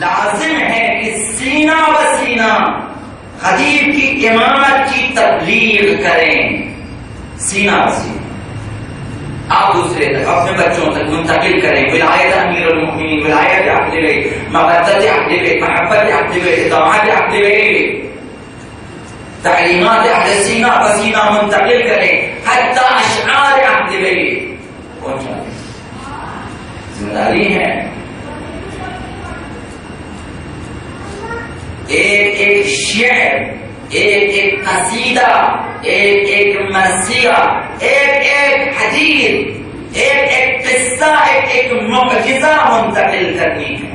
لازم ہے کہ سینہ بسینہ غدیر کی امامت کی تبلیغ کریں، سینہ بسینہ آپ دوسرے تک اپنے بچوں تک منتقل کریں، ولایت امیر المؤمنین، ولایت اہل بیت، مودت اہل بیت، محبت اہل بیت، اطاعت اہل بیت، تعلیمات اہل سینہ بسینہ منتقل کریں حتی اشعار اہل بیت پہنچا دیں۔ ذمہ داری ہے۔ ایک ایک شعر، ایک ایک قصیدہ، ایک ایک مرثیہ، ایک ایک حدیث، ایک ایک قصہ، ایک ایک معجزہ منتقل کرنی ہے،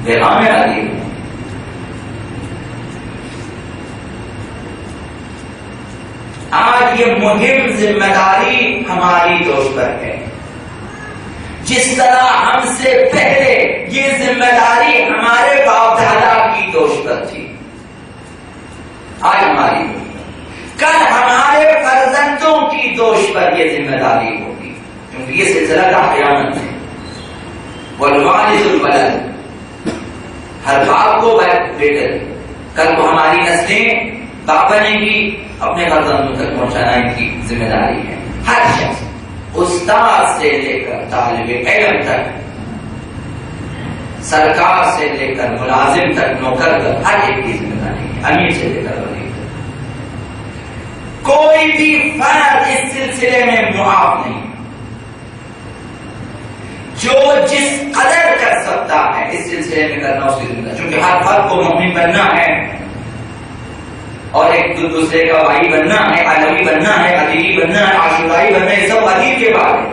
پیغام حدیث۔ آج یہ مہم ذمہ داری ہماری دوش پر ہے۔ جس طرح ہم سے پہلے یہ ذمہ داری ہمارے باپ دادا کی دوش پر تھی، آج ہماری دوش پر، کل ہمارے فرزندوں کی دوش پر یہ ذمہ داری ہوگی، کیونکہ یہ سلسلہ کا قیامت ہے۔ والوالد الولد، ہر باپ کو بیٹے، کل کو ہماری نسلیں باپ بنے گی، اپنے فرزندوں تک پہنچانا ان کی ذمہ داری ہے۔ ہر شخص استاد سے لے کر طالب علم تک، سرکار سے لے کر ملازم تک، نوکر تک، ہر ایک کی ذمہ داری ہے، امیر سے لے کر وزیر تک۔ کوئی بھی فرد اس سلسلے میں معاف نہیں۔ جو جس قدر کر سکتا ہے اس سلسلے میں کرنا اس کی ذمہ داری، چونکہ ہر فرد کو مومن بننا ہے اور ایک دوسرے کا بھائی بننا ہے، علوی بننا ہے، قدیری بننا ہے، عاشورائی بننا ہے، یہ سب قدیر کے بعد ہے۔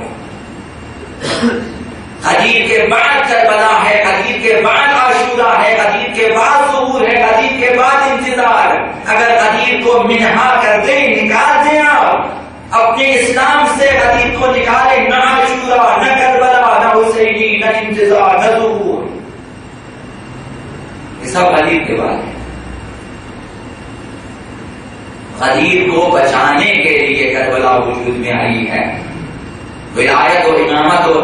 قدیر کے بعد کربلا ہے، قدیر کے بعد عاشورا ہے، قدیر کے بعد ظہور ہے، قدیر کے بعد انتظار۔ اگر قدیر کو منہا کر دیں، نکال دیں آپ اپنے اسلام سے، قدیر کو نکالیں، نہ عاشورا، نہ کربلا، نہ حسینی، نہ انتظار، نہ ظہور، یہ سب قدیر کے بعد ہے۔ قدیر کو بچانے کے لیے کربلا وجود میں آئی ہے۔ ولایت و امامت و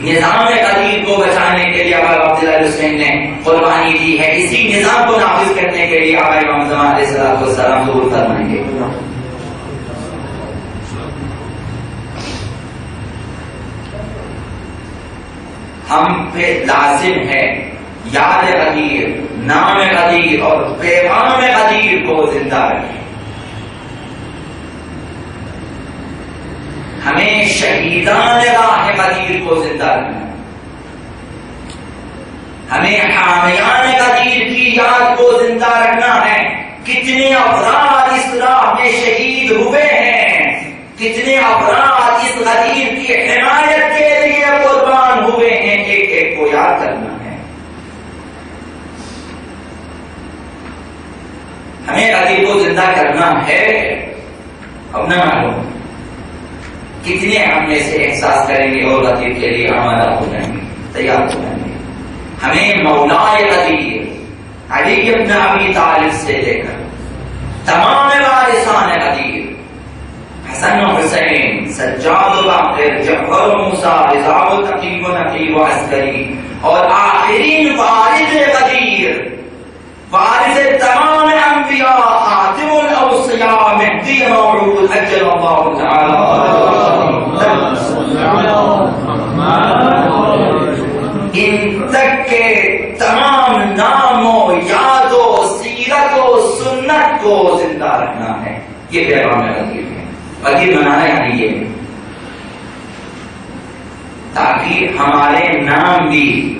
نظام قدیر کو بچانے کے لیے آقا عبداللہ حسین نے قربانی دی ہے۔ اسی نظام کو نافذ کرنے کے لیے آقا امام زمان علیہ السلام ظہور فرمائیں گے۔ ہم پہ لازم ہے یاد قدیر، نام قدیر اور پیغام قدیر کو زندہ رکھیں۔ ہمیں شہیدان راہ قدیر کو زندہ رکھنا، ہمیں حامیان قدیر کی یاد کو زندہ رکھنا ہے۔ کتنے افراد اس راہ میں شہید ہوئے ہیں، کتنے افراد اس قدیر کی حمایت کے لیے قربان ہوئے ہیں، ایک ایک کو یاد کرنا ہے۔ ہمیں قدیر کو زندہ کرنا ہے۔ اب نہ معلوم کتنے ہم میں سے احساس کریں گے اور قدیر کے لیے آمادہ ہو جائیں گے، تیار ہو جائیں گے۔ ہمیں مولا قدیر علی بن ابی طالب سے لے کر تمام وارثان قدیر، حسن و حسین، سجاد و باقر، جعفر و موسیٰ، رضا و تقی و نقی و عسکری، اور آخرین وارث قدیر، وارث تمام انبیاء، خاتم الاوصیاء، مہدی موعود اجل اللہ تعالی، ان تک کے تمام نام و یاد و سیرت و سنت کو زندہ رکھنا ہے۔ یہ پیغام قدیر ہے۔ قدیر منانا یعنی یہ، تاکہ ہمارے نام بھی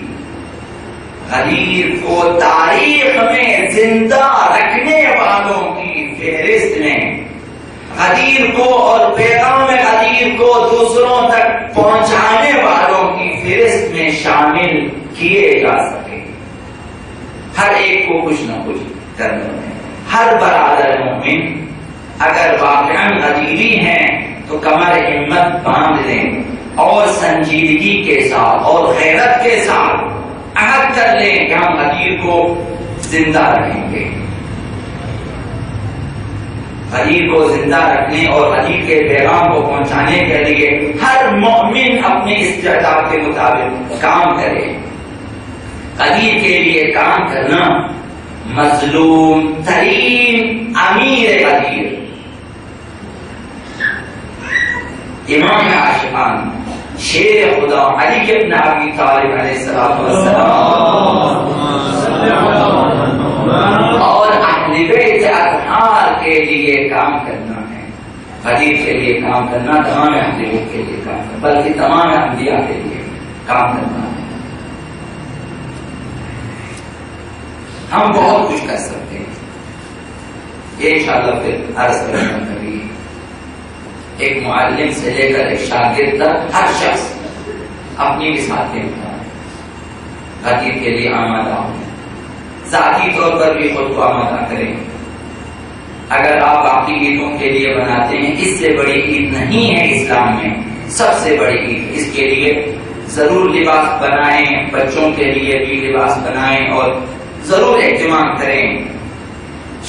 قدیر کو تاریخ میں زندہ رکھنے والوں کی فہرست میں، قدیر کو اور پیغام قدیر کو دوسروں تک پہنچانے والوں کی فہرست میں شامل کیے جا سکے۔ ہر ایک کو کچھ نہ کچھ کرنا ہے۔ ہر برادر مومن اگر واقعاً قدیری ہیں تو کمر ہمت باندھ لیں اور سنجیدگی کے ساتھ اور غیرت کے ساتھ عہد کر لیں کہ ہم قدیر کو زندہ رکھیں گے۔ قدیر کو زندہ رکھنے اور قدیر کے پیغام کو پہنچانے کے لیے ہر مومن اپنے استعداد کے مطابق کام کرے۔ قدیر کے لیے کام کرنا مظلوم ترین امیر قدیر امام عاشقان شیر خدا علی ابن ابی طالب علیہ السلام اور اہل بیت اطہار کے لیے کام کرنا ہے. قدیر کے لیے کام کرنا تمام اہل بیت کے لیے کام کرنا بلکہ تمام انبیاء کے لیے کام کرنا ہے. ہم بہت کچھ کر سکتے ہیں. یہ انشاءاللہ پھر عرض کرنا کبھی ایک معلم سے لے کر ایک شاگرد تک ہر شخص اپنی مثال کے مطابق قدیر کے لیے آمادہ ہوں. ذاتی طور پر بھی خود کو آمادہ کریں. اگر آپ باقی عیدوں کے لیے بناتے ہیں اس سے بڑی عید نہیں ہے اسلام میں. سب سے بڑی عید. اس کے لیے ضرور لباس بنائیں, بچوں کے لیے بھی لباس بنائیں اور ضرور اہتمام کریں.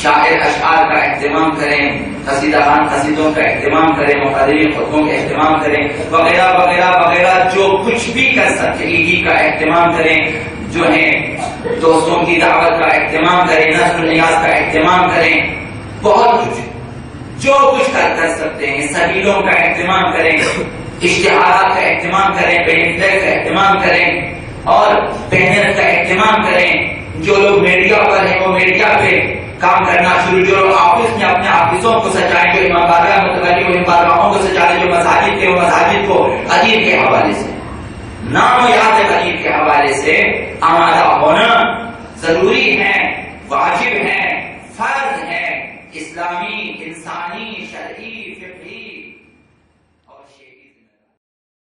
شاعر اشعار کا اہتمام کریں, قصیدہ خان قصیدوں کا اہتمام کریں, مقررین خطبوں کا اہتمام کریں, وغیرہ وغیرہ وغیرہ جو کچھ بھی کر سکتے عیدی کا اہتمام کریں, جو ہے دوستوں کی دعوت کا اہتمام کریں, نظر و نیاز کا اہتمام کریں. بہت کچھ جو کچھ کر سکتے ہیں. سبیلوں کا اہتمام کریں, اشتہارات کا اہتمام کریں, بینر کا اہتمام کریں اور بینر کا اہتمام کریں. جو لوگ میڈیا پر ہیں وہ میڈیا پہ کام کرنا شروع, جو لوگ آفس میں اپنے آفسوں کو سجائیں, جو امام بارگاہ متولی وہ امام بارگاہوں کو سجائیں, جو مساجد کے وہ مساجد کو قدیر کے حوالے سے نام و یاد قدیر کے حوالے سے آمادہ ہونا ضروری ہے, واجب ہے, فرض ہے. اسلامی